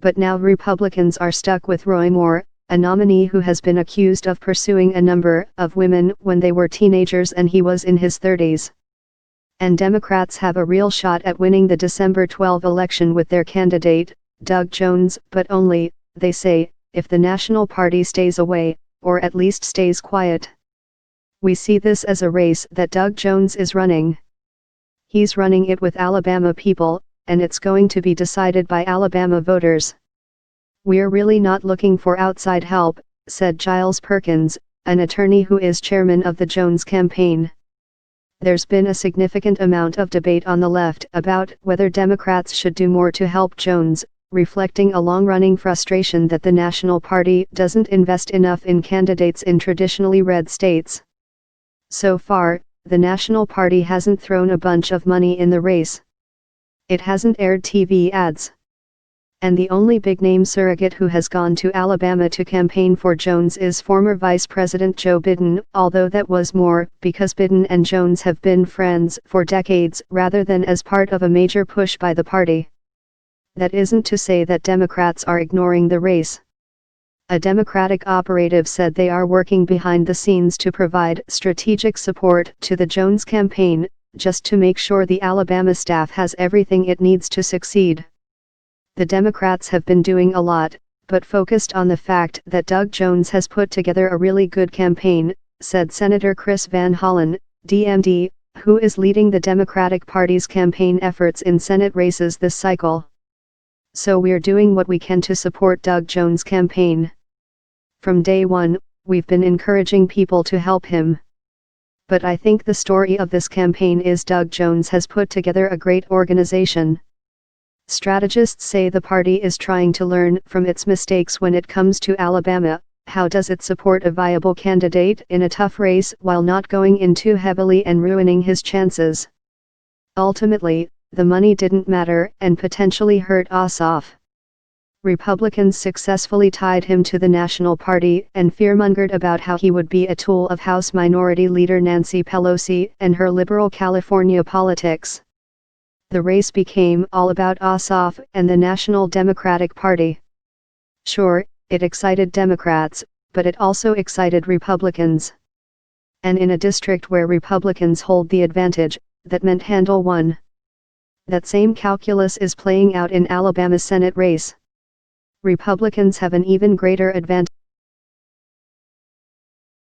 but now Republicans are stuck with Roy Moore, a nominee who has been accused of pursuing a number of women when they were teenagers and he was in his 30s. And Democrats have a real shot at winning the December 12 election with their candidate, Doug Jones, but only, they say, if the National Party stays away, or at least stays quiet. We see this as a race that Doug Jones is running. He's running it with Alabama people, and it's going to be decided by Alabama voters. We're really not looking for outside help, said Giles Perkins, an attorney who is chairman of the Jones campaign. There's been a significant amount of debate on the left about whether Democrats should do more to help Jones, reflecting a long-running frustration that the National Party doesn't invest enough in candidates in traditionally red states. So far, the National Party hasn't thrown a bunch of money in the race. It hasn't aired TV ads. And the only big-name surrogate who has gone to Alabama to campaign for Jones is former Vice President Joe Biden, although that was more because Biden and Jones have been friends for decades rather than as part of a major push by the party. That isn't to say that Democrats are ignoring the race. A Democratic operative said they are working behind the scenes to provide strategic support to the Jones campaign, just to make sure the Alabama staff has everything it needs to succeed. The Democrats have been doing a lot, but focused on the fact that Doug Jones has put together a really good campaign, said Senator Chris Van Hollen, DMD, who is leading the Democratic Party's campaign efforts in Senate races this cycle. So we're doing what we can to support Doug Jones' campaign. From day one, we've been encouraging people to help him. But I think the story of this campaign is Doug Jones has put together a great organization. Strategists say the party is trying to learn from its mistakes when it comes to Alabama. How does it support a viable candidate in a tough race while not going in too heavily and ruining his chances? Ultimately, the money didn't matter and potentially hurt Ossoff. Republicans successfully tied him to the National Party and fearmongered about how he would be a tool of House Minority Leader Nancy Pelosi and her liberal California politics. The race became all about Ossoff and the National Democratic Party. Sure, it excited Democrats, but it also excited Republicans. And in a district where Republicans hold the advantage, that meant Handel won. That same calculus is playing out in Alabama's Senate race. Republicans have an even greater advantage